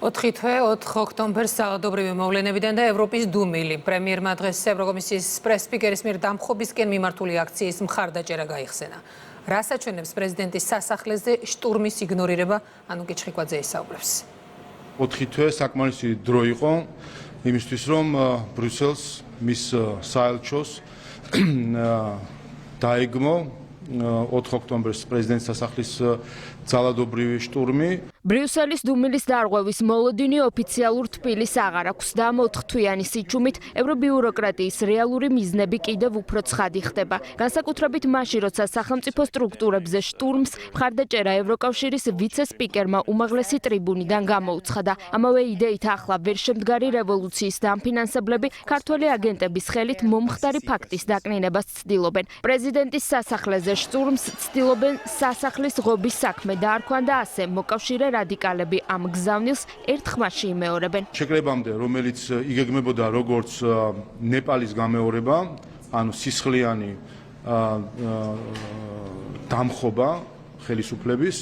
4 თვე 4 ოქტომბერს ძალადობრივი მოვლენებიდან და ევროპის დუმილი პრემიერმა დღეს ევროკომისიის პრეს-სპიკერის მიერ დამხობისკენ მიმართული აქციის მხარდაჭერა გაიხსენა. რა საჩვენებს პრეზიდენტის სასახლეზე შტურმის იგნორირება, ანუ კიჩხიკვაძე ისაუბრებს. 4 თვე საკმარისი დრო იყო იმისთვის, რომ ბრიუსელს მის საელჩოს დაეგმო 4 ოქტომბერს პრეზიდენტის სასახლის ძალადობრივი შტურმი. ბრიუსელის დუმილის დარღვევის მოლოდინი ოფიციალურ თბილისს აღარ აქვს და 4 თვიანი სიჩუმით ევრობიუროკრატიის რეალური მიზნები კიდევ უფრო ცხადი ხდება. განსაკუთრებით მაშინ, როცა სახელმწიფო სტრუქტურებზე შტურმს მხარდაჭერა ევროკავშირის ვიცე-სპიკერმა უმაღლესი ტრიბუნიდან გამოუცხადა. ამავე იდეით ახლა ვერ შემდგარი რევოლუციის დამფინანსებლები ქართველი აგენტების ხელით მომხდარი ფაქტის დაკნინებას ცდილობენ. პრეზიდენტის სასახლეზე შტურმს ცდილობენ სასახლის ღობის საქმე დაარქვან და ასე მოკავშირე რადიკალები ამ გზავნილს ერთ ხმაში იმეორებენ. შეკრებამდე, რომელიც იგეგმებოდა როგორც ნეპალის გამეორება, ანუ სისხლიანი დამხობა ხელისუფლების,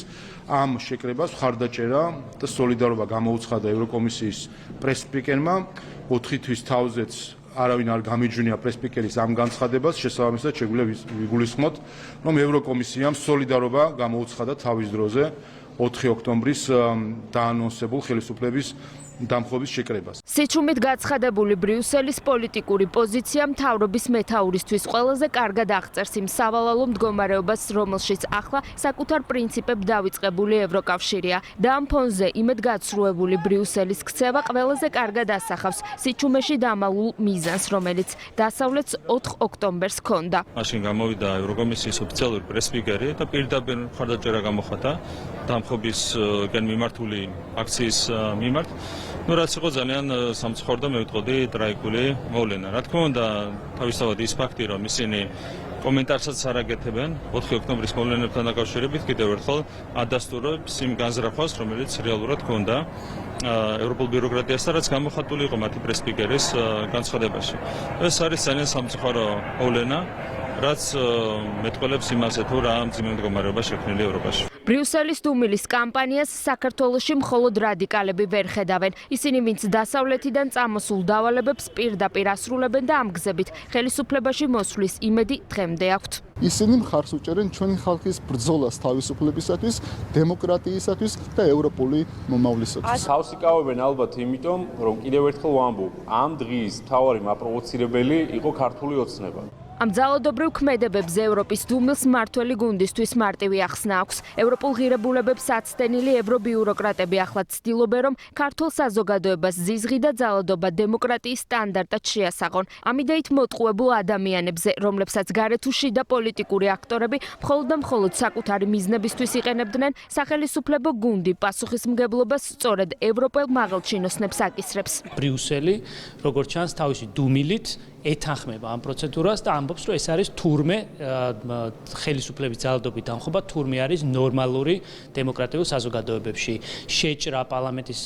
ამ შეკრებას მხარდაჭერა და სოლიდარობა გამოუცხადა ევროკომისიის პრეს-სპიკერმა 4 თვის თავზეც არავინ არ გამიჯვენია პრეს-სპიკერის ამ განცხადებას, შესაბამისად შეგვიძლია ვიგულისხმოთ, რომ ევროკომისიამ სოლიდარობა გამოუცხადა თავის დროზე 4 ოქტომბრის დაანონსებულ ხელისუფლების დამხობის შეკრებას. სიჩუმით გაცხადებული ბრიუსელის პოლიტიკური პოზიცია მთავრობის მეთაურისთვის ყველაზე კარგად აღწერს იმ სავალალო მდგომარეობას, რომელშიც ახლა საკუთარ პრინციპებ დავიწყებული ევროკავშირია. და ამ ფონზე იმედგაცრუებული ბრიუსელის ქცევა ყველაზე კარგად ასახავს სიჩუმეში დამალულ მიზანს, რომელიც დასავლეთს 4 ოქტომბერს ჰქონდა. მაშინ გამოვიდა ევროკომისიის ოფიციალური პრეს-სპიკერი და პირდაპირ მხარდაჭერა გამოხატა დამხობისკენ მიმართული აქციის მიმართ. რაც იყო ძალიან სამწუხარო და მე ვიტყოდი ტრაგიკული მოვლენა. რა თქმა უნდა, თავისთავად ის ფაქტი, რომ ისინი კომენტარსაც არ აკეთებენ 4 ოქტომბრის მოვლენებთან დაკავშირებით, კიდევ ერთხელ ადასტურებს იმ განზრახვას, რომელიც რეალურად ჰქონდა ევროპულ ბიუროკრატიასთან, რაც გამოხატული იყო მათი პრეს-სპიკერის განცხადებაში. ეს არის ძალიან სამწუხარო მოვლენა, რაც მეტყველებს იმაზე, თუ რა მძიმე მდგომარეობა შექმნილი ევროპაში. ბრიუსელის დუმილის კამპანიას საქართველოში მხოლოდ რადიკალები ვერ ხედავენ. ისინი, ვინც დასავლეთიდან წამოსულ დავალებებს პირდაპირ ასრულებენ და ამ გზებით ხელისუფლებაში მოსვლის იმედი დღემდე აქვთ. ისინი მხარს უჭერენ ჩვენი ხალხის ბრძოლას თავისუფლებისათვის, დემოკრატიისათვის და ევროპული მომავლისათვის. თავს იკავებენ ალბათ იმიტომ, რომ კიდევ ერთხელ ვამბობ, ამ დღის მთავარი მაპროვოცირებელი იყო ქართული ოცნება. ამ ძალადობრივ ქმედებებს ევროპის დუმილს მმართველი გუნდისთვის მარტივი ახსნა აქვს. ევროპულ ღირებულებებს აცდენილი ევრობიუროკრატები ახლა ცდილობენ, რომ ქართულ საზოგადოებას ზიზღი და ძალადობა დემოკრატიის სტანდარტად შეასაღონ. ამ იდეით მოტყუებულ ადამიანებზე, რომლებსაც გარეთ თუ შიდა პოლიტიკური აქტორები მხოლოდ და მხოლოდ საკუთარი მიზნებისთვის იყენებდნენ, სახელისუფლებო გუნდი პასუხისმგებლობას სწორედ ევროპელ მაღალჩინოსნებს აკისრებს. ბრიუსელი, როგორც ჩანს, თავისი დუმილით ეთანხმება ამ პროცედურას და ამბობს, რომ ეს არის თურმე ხელისუფლების ძალადობის დამხობა, თურმე არის ნორმალური დემოკრატიულ საზოგადოებებში. შეჭრა პარლამენტის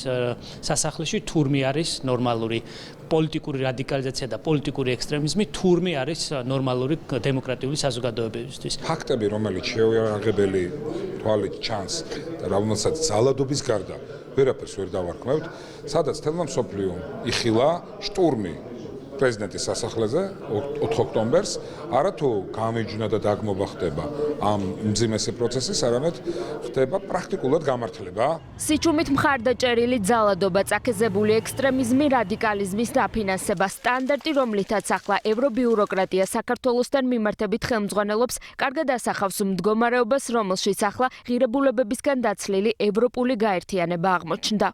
სასახლეში თურმე არის ნორმალური. პოლიტიკური რადიკალიზაცია და პოლიტიკური ექსტრემიზმი თურმე არის ნორმალური დემოკრატიული საზოგადოებებისთვის. ფაქტები, რომელიც შეუიარაღებელი თვალით ჩანს და რომელსაც ძალადობის გარდა ვერაფერს ვერ დავარქმევთ, სადაც თელმა მსოფლიომ იხილა შტურმი პრეზიდენტის სასახლეზე 4 ოქტომბერს, არა თუ გამიჯვნა და დაგმობა ხდება ამ მძიმესი პროცესის, არამედ ხდება პრაქტიკულად გამართლება. სიჩუმით მხარდაჭერილი ძალადობა, წაქეზებული ექსტრემიზმი, რადიკალიზმის დაფინანსება, სტანდარტი, რომლითაც ახლა ევრობიუროკრატია საქართველოსთან მიმართებით ხელმძღვანელობს, კარგად ასახავს მდგომარეობას, რომელშიც ახლა ღირებულებებისგან დაცლილი ევროპული გაერთიანება აღმოჩნდა.